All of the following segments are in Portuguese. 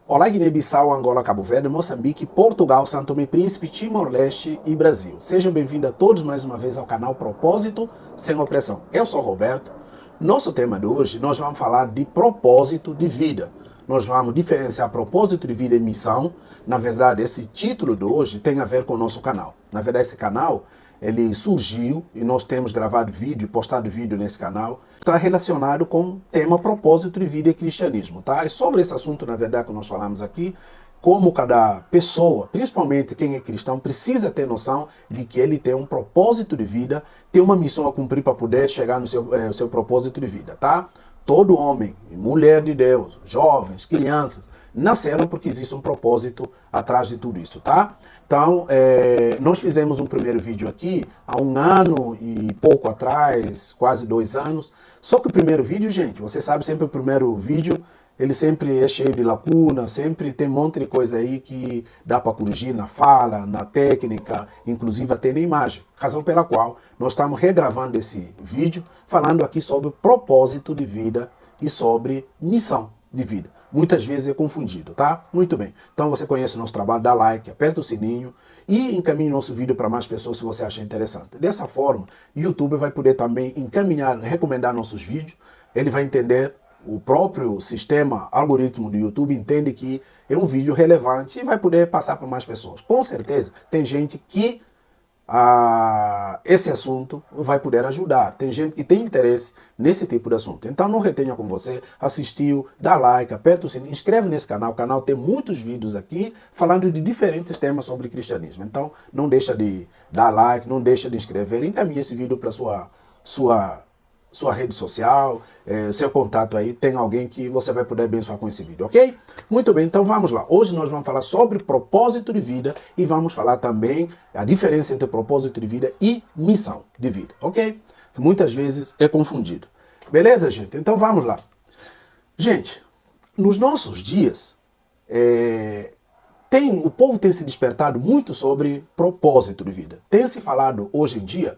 Olá, Guiné-Bissau, Angola, Cabo Verde, Moçambique, Portugal, São Tomé e Príncipe, Timor-Leste e Brasil. Sejam bem-vindos a todos mais uma vez ao canal Propósito Sem Opressão. Eu sou Roberto. Nosso tema de hoje, nós vamos falar de propósito de vida. Nós vamos diferenciar propósito de vida e missão. Na verdade, esse título de hoje tem a ver com o nosso canal. Na verdade, esse canal, ele surgiu e nós temos gravado vídeo, postado vídeo nesse canal. Está relacionado com o tema propósito de vida e cristianismo, tá? É sobre esse assunto, na verdade, que nós falamos aqui, como cada pessoa, principalmente quem é cristão, precisa ter noção de que ele tem um propósito de vida, tem uma missão a cumprir para poder chegar no seu propósito de vida, tá? Todo homem e mulher de Deus, jovens, crianças, nasceram porque existe um propósito atrás de tudo isso, tá? Então, nós fizemos um primeiro vídeo aqui há 1 ano e pouco atrás, quase 2 anos. Só que o primeiro vídeo, gente, você sabe, sempre o primeiro vídeo, ele sempre é cheio de lacunas, sempre tem um monte de coisa aí que dá para corrigir na fala, na técnica, inclusive até na imagem. Razão pela qual nós estamos regravando esse vídeo, falando aqui sobre propósito de vida e sobre missão de vida. Muitas vezes é confundido, tá? Muito bem. Então você conhece o nosso trabalho, dá like, aperta o sininho e encaminhe nosso vídeo para mais pessoas se você achar interessante. Dessa forma, o YouTube vai poder também encaminhar, recomendar nossos vídeos. Ele vai entender, o próprio sistema, algoritmo do YouTube entende que é um vídeo relevante e vai poder passar para mais pessoas. Com certeza, tem gente que esse assunto vai poder ajudar. Tem gente que tem interesse nesse tipo de assunto. Então não retenha com você, assistiu, dá like, aperta o sininho, inscreve nesse canal. O canal tem muitos vídeos aqui falando de diferentes temas sobre cristianismo. Então não deixa de dar like, não deixa de inscrever, encaminhe esse vídeo para sua rede social, seu contato aí, tem alguém que você vai poder abençoar com esse vídeo, ok? Muito bem, então vamos lá. Hoje nós vamos falar sobre propósito de vida e vamos falar também a diferença entre propósito de vida e missão de vida, ok? Que muitas vezes é confundido. Beleza, gente? Então vamos lá. Gente, nos nossos dias, o povo tem se despertado muito sobre propósito de vida. Tem se falado hoje em dia,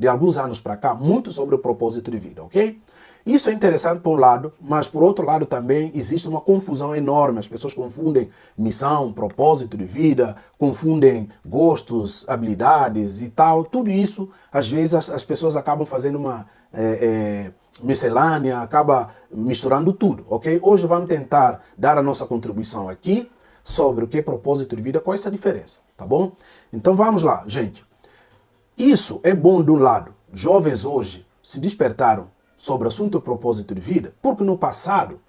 de alguns anos para cá, muito sobre o propósito de vida, ok? Isso é interessante por um lado, mas por outro lado também existe uma confusão enorme. As pessoas confundem missão, propósito de vida, confundem gostos, habilidades e tal. Tudo isso, às vezes, as pessoas acabam fazendo uma miscelânea, acaba misturando tudo, ok? Hoje vamos tentar dar a nossa contribuição aqui sobre o que é propósito de vida, qual é essa diferença, tá bom? Então vamos lá, gente. Isso é bom de um lado. Jovens hoje se despertaram sobre o assunto do propósito de vida, porque no passado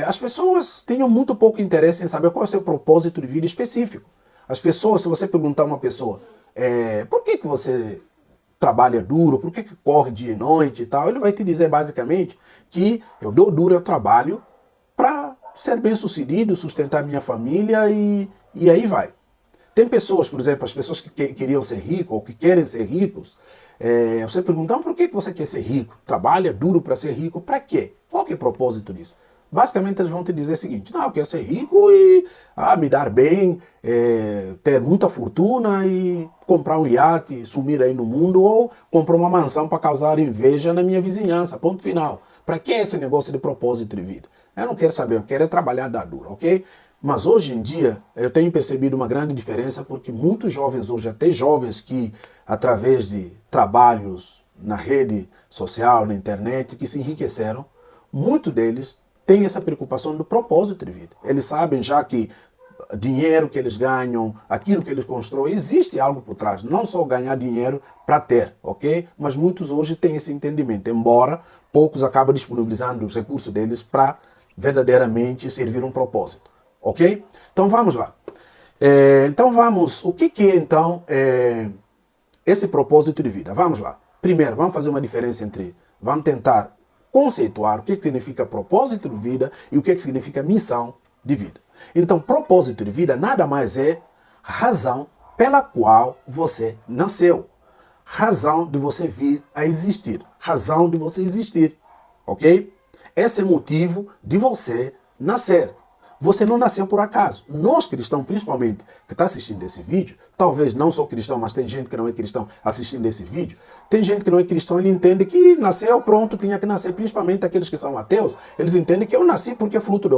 as pessoas tinham muito pouco interesse em saber qual é o seu propósito de vida específico. As pessoas, se você perguntar a uma pessoa, por que você trabalha duro, por que corre dia e noite e tal, ele vai te dizer basicamente que eu dou duro ao trabalho para ser bem sucedido, sustentar minha família e aí vai. Tem pessoas, por exemplo, as pessoas que queriam ser ricos ou que querem ser ricos, você pergunta, por que você quer ser rico? Trabalha duro para ser rico, para quê? Qual que é o propósito disso? Basicamente eles vão te dizer o seguinte, não, eu quero ser rico e me dar bem, ter muita fortuna e comprar um iate, sumir aí no mundo ou comprar uma mansão para causar inveja na minha vizinhança, ponto final. Para que esse negócio de propósito de vida? Eu não quero saber, eu quero é trabalhar dar duro, ok? Mas hoje em dia eu tenho percebido uma grande diferença porque muitos jovens hoje, até jovens que através de trabalhos na rede social, na internet, que se enriqueceram, muitos deles têm essa preocupação do propósito de vida. Eles sabem já que dinheiro que eles ganham, aquilo que eles constroem, existe algo por trás. Não só ganhar dinheiro para ter, ok? Mas muitos hoje têm esse entendimento, embora poucos acabam disponibilizando os recursos deles para verdadeiramente servir um propósito. Ok? Então vamos lá. O que é então esse propósito de vida? Vamos lá. Primeiro, vamos fazer uma diferença vamos tentar conceituar o que significa propósito de vida e o que significa missão de vida. Então, propósito de vida nada mais é razão pela qual você nasceu. Razão de você vir a existir. Razão de você existir. Ok? Esse é o motivo de você nascer. Você não nasceu por acaso. Nós cristãos, principalmente, que está assistindo esse vídeo, talvez não sou cristão, mas tem gente que não é cristão assistindo esse vídeo, tem gente que não é cristão, ele entende que nasceu, pronto, tinha que nascer, principalmente aqueles que são ateus, eles entendem que eu nasci porque é fruto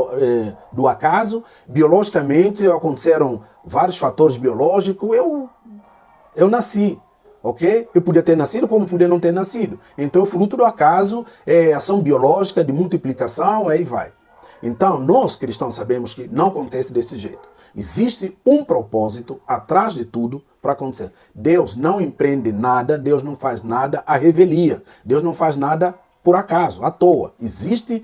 do acaso, biologicamente aconteceram vários fatores biológicos, eu nasci. Ok? Eu podia ter nascido como podia não ter nascido. Então, fruto do acaso é ação biológica de multiplicação, aí vai. Então, nós cristãos sabemos que não acontece desse jeito. Existe um propósito atrás de tudo para acontecer. Deus não empreende nada, Deus não faz nada à revelia. Deus não faz nada por acaso, à toa. Existe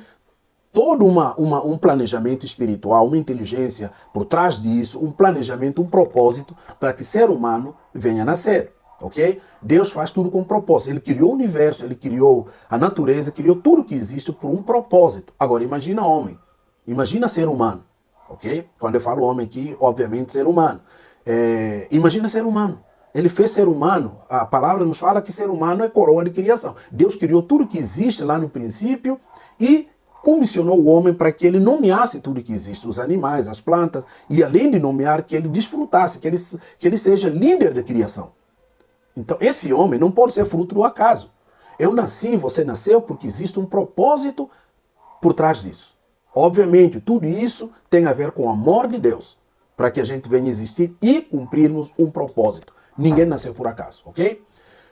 todo um planejamento espiritual, uma inteligência por trás disso, um planejamento, um propósito para que ser humano venha a nascer. Ok? Deus faz tudo com propósito. Ele criou o universo, ele criou a natureza, criou tudo que existe por um propósito. Agora, imagina homem. Imagina ser humano, ok? Quando eu falo homem aqui, obviamente ser humano. Imagina ser humano. Ele fez ser humano. A palavra nos fala que ser humano é coroa de criação. Deus criou tudo que existe lá no princípio e comissionou o homem para que ele nomeasse tudo que existe, os animais, as plantas, e além de nomear, que ele desfrutasse, que ele seja líder da criação. Então, esse homem não pode ser fruto do acaso. Eu nasci, você nasceu, porque existe um propósito por trás disso. Obviamente, tudo isso tem a ver com o amor de Deus, para que a gente venha existir e cumprirmos um propósito. Ninguém nasceu por acaso, ok?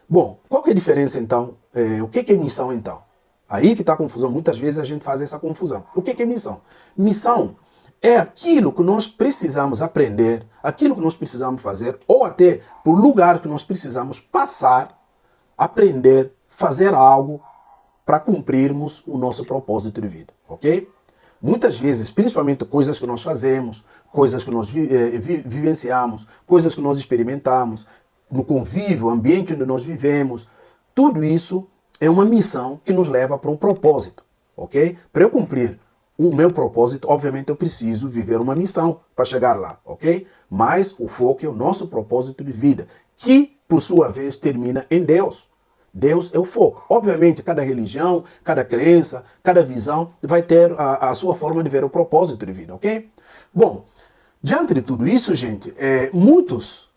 Bom, qual que é a diferença então? O que é missão então? Aí que está a confusão. Muitas vezes a gente faz essa confusão. O que é missão? Missão é aquilo que nós precisamos aprender, aquilo que nós precisamos fazer, ou até por lugar que nós precisamos passar, aprender, fazer algo para cumprirmos o nosso propósito de vida, ok? Muitas vezes, principalmente coisas que nós fazemos, coisas que nós vivenciamos, coisas que nós experimentamos, no convívio, ambiente onde nós vivemos, tudo isso é uma missão que nos leva para um propósito, ok? Para eu cumprir o meu propósito, obviamente eu preciso viver uma missão para chegar lá, ok? Mas o foco é o nosso propósito de vida, que por sua vez termina em Deus. Deus é o foco. Obviamente, cada religião, cada crença, cada visão vai ter a sua forma de ver o propósito de vida, ok? Bom, diante de tudo isso, gente, muitos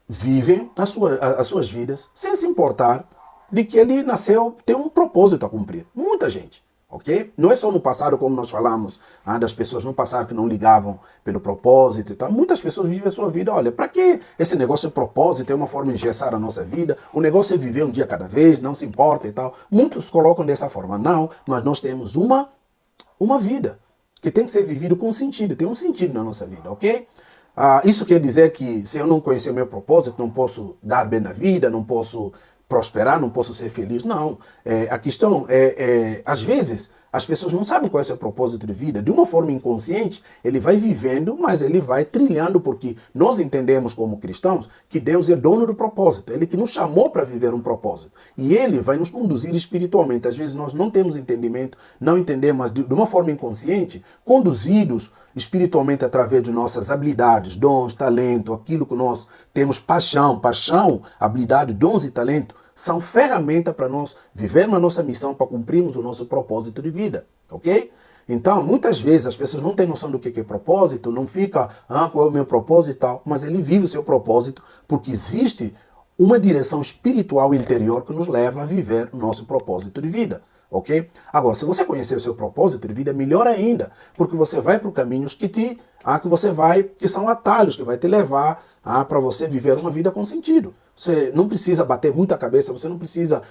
vivem as suas vidas sem se importar de que ele nasceu, tem um propósito a cumprir. Muita gente. Ok? Não é só no passado, como nós falamos, das pessoas no passado que não ligavam pelo propósito e tal. Muitas pessoas vivem a sua vida, olha, para que esse negócio de propósito é uma forma de engessar a nossa vida? O negócio é viver um dia cada vez, não se importa e tal. Muitos colocam dessa forma. Não, mas nós temos uma vida que tem que ser vivida com sentido, tem um sentido na nossa vida, ok? Isso quer dizer que se eu não conhecer o meu propósito, não posso dar bem na vida, não posso prosperar, não posso ser feliz. Não. A questão às vezes, as pessoas não sabem qual é o seu propósito de vida. De uma forma inconsciente, ele vai vivendo, mas ele vai trilhando, porque nós entendemos como cristãos que Deus é dono do propósito. Ele que nos chamou para viver um propósito. E ele vai nos conduzir espiritualmente. Às vezes nós não temos entendimento, não entendemos, mas de uma forma inconsciente, conduzidos espiritualmente através de nossas habilidades, dons, talento, aquilo que nós temos paixão, habilidade, dons e talento, são ferramentas para nós vivermos a nossa missão, para cumprirmos o nosso propósito de vida, ok? Então, muitas vezes as pessoas não têm noção do que é propósito, não fica, qual é o meu propósito e tal, mas ele vive o seu propósito porque existe uma direção espiritual interior que nos leva a viver o nosso propósito de vida, ok? Agora, se você conhecer o seu propósito de vida, melhor ainda, porque você vai para caminhos que são atalhos, que vai te levar para você viver uma vida com sentido. Você não precisa bater muita cabeça, você não precisa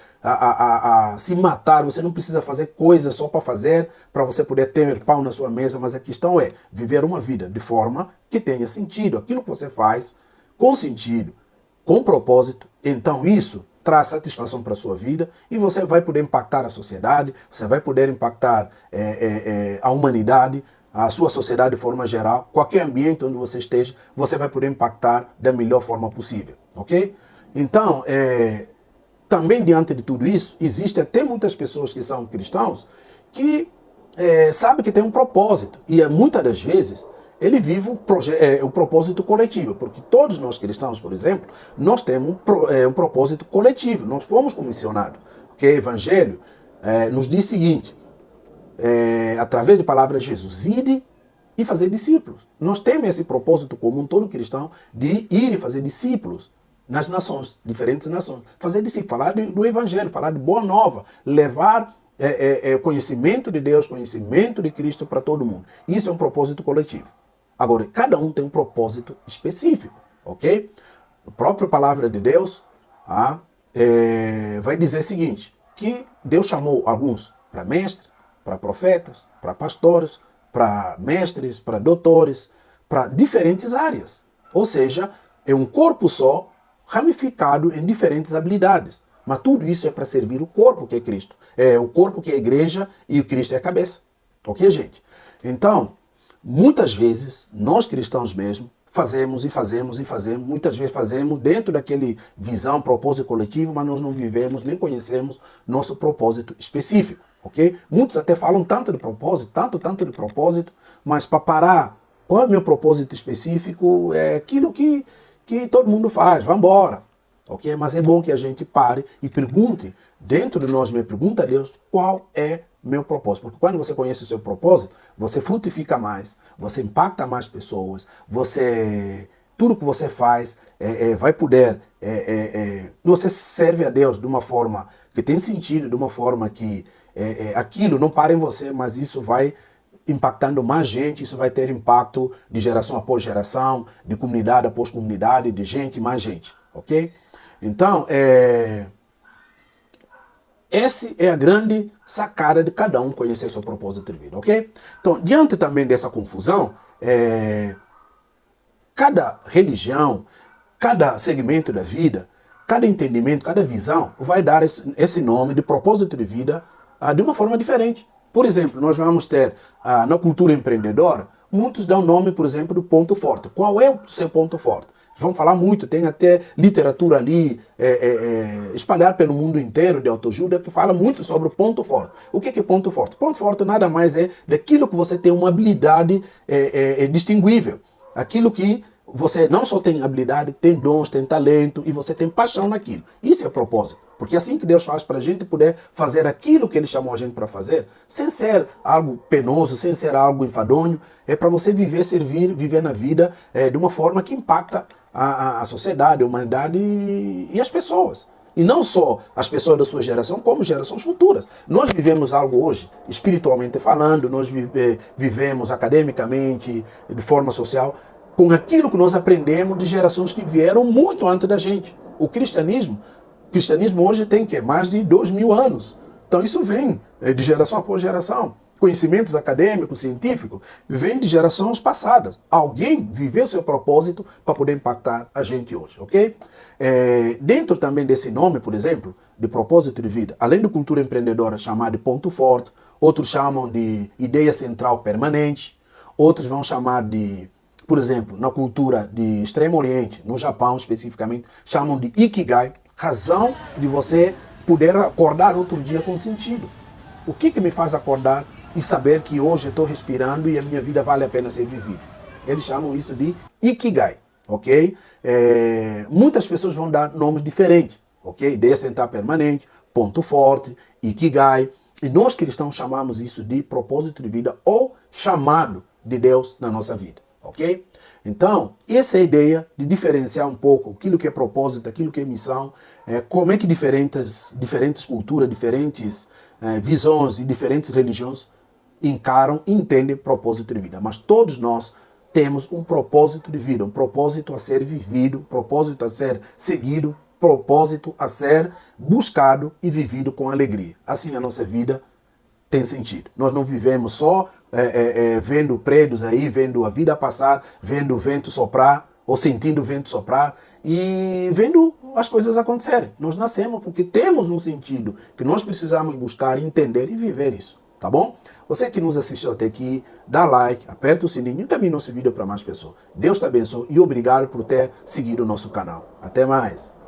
se matar, você não precisa fazer coisas só para fazer, para você poder ter pão na sua mesa, mas a questão é viver uma vida de forma que tenha sentido. Aquilo que você faz com sentido, com propósito, então isso traz satisfação para a sua vida e você vai poder impactar a sociedade, você vai poder impactar a humanidade, a sua sociedade de forma geral, qualquer ambiente onde você esteja, você vai poder impactar da melhor forma possível, ok? Então, também diante de tudo isso, existe até muitas pessoas que são cristãos que sabem que tem um propósito e muitas das vezes ele vive o propósito coletivo, porque todos nós cristãos, por exemplo, nós temos um propósito coletivo, nós fomos comissionados, porque o Evangelho nos diz o seguinte, através da palavra de Jesus, ide e fazer discípulos. Nós temos esse propósito comum, todo cristão, de ir e fazer discípulos nas nações, diferentes nações. Fazer discípulos, falar do Evangelho, falar de boa nova, levar conhecimento de Deus, conhecimento de Cristo para todo mundo. Isso é um propósito coletivo. Agora, cada um tem um propósito específico, ok? A própria palavra de Deus vai dizer o seguinte, que Deus chamou alguns para mestres, para profetas, para pastores, para mestres, para doutores, para diferentes áreas. Ou seja, é um corpo só, ramificado em diferentes habilidades. Mas tudo isso é para servir o corpo que é Cristo. É o corpo que é a igreja e o Cristo é a cabeça. Ok, gente? Então, muitas vezes, nós cristãos mesmo, fazemos, muitas vezes fazemos dentro daquele visão, propósito coletivo, mas nós não vivemos nem conhecemos nosso propósito específico, ok? Muitos até falam tanto de propósito, tanto de propósito, mas para parar, qual é o meu propósito específico? É aquilo que todo mundo faz, vamos embora, ok? Mas é bom que a gente pare e pergunte, dentro de nós mesmos, pergunta a Deus qual é meu propósito. Porque quando você conhece o seu propósito, você frutifica mais, você impacta mais pessoas, tudo que você faz vai poder, você serve a Deus de uma forma que tem sentido, de uma forma que aquilo não para em você, mas isso vai impactando mais gente, isso vai ter impacto de geração após geração, de comunidade após comunidade, de gente mais gente, ok? Então, essa é a grande sacada de cada um conhecer seu propósito de vida, ok? Então, diante também dessa confusão, cada religião, cada segmento da vida, cada entendimento, cada visão vai dar esse nome de propósito de vida de uma forma diferente. Por exemplo, nós vamos ter na cultura empreendedora, muitos dão nome, por exemplo, do ponto forte. Qual é o seu ponto forte? Vão falar muito, tem até literatura ali espalhada pelo mundo inteiro de autoajuda que fala muito sobre o ponto forte. O que é ponto forte? Ponto forte nada mais é daquilo que você tem uma habilidade distinguível. Aquilo que você não só tem habilidade, tem dons, tem talento e você tem paixão naquilo. Isso é o propósito. Porque é assim que Deus faz para a gente poder fazer aquilo que Ele chamou a gente para fazer, sem ser algo penoso, sem ser algo enfadonho, é para você viver, servir, viver na vida de uma forma que impacta a sociedade, a humanidade e as pessoas. E não só as pessoas da sua geração, como gerações futuras. Nós vivemos algo hoje, espiritualmente falando, nós vivemos academicamente, de forma social, com aquilo que nós aprendemos de gerações que vieram muito antes da gente. O cristianismo hoje tem mais de 2000 anos. Então isso vem de geração após geração. Conhecimentos acadêmicos, científicos, vêm de gerações passadas. Alguém viveu seu propósito para poder impactar a gente hoje, ok? Dentro também desse nome, por exemplo, de propósito de vida, além de cultura empreendedora chamada de ponto forte, outros chamam de ideia central permanente, outros vão chamar de, por exemplo, na cultura de Extremo Oriente, no Japão especificamente, chamam de Ikigai, razão de você poder acordar outro dia com sentido. O que me faz acordar e saber que hoje eu estou respirando e a minha vida vale a pena ser vivida? Eles chamam isso de Ikigai, ok? Muitas pessoas vão dar nomes diferentes, ok? Ideia central permanente, ponto forte, Ikigai. E nós cristãos chamamos isso de propósito de vida ou chamado de Deus na nossa vida, ok? Então, essa é a ideia de diferenciar um pouco aquilo que é propósito, aquilo que é missão, como é que diferentes culturas, diferentes visões e diferentes religiões encaram e entendem propósito de vida. Mas todos nós temos um propósito de vida, um propósito a ser vivido, um propósito a ser seguido, propósito a ser buscado e vivido com alegria. Assim a nossa vida tem sentido. Nós não vivemos só vendo prédios aí, vendo a vida passar, vendo o vento soprar, ou sentindo o vento soprar, e vendo as coisas acontecerem. Nós nascemos porque temos um sentido que nós precisamos buscar, entender e viver isso, tá bom? Você que nos assistiu até aqui, dá like, aperta o sininho e também nosso vídeo para mais pessoas. Deus te abençoe e obrigado por ter seguido o nosso canal. Até mais!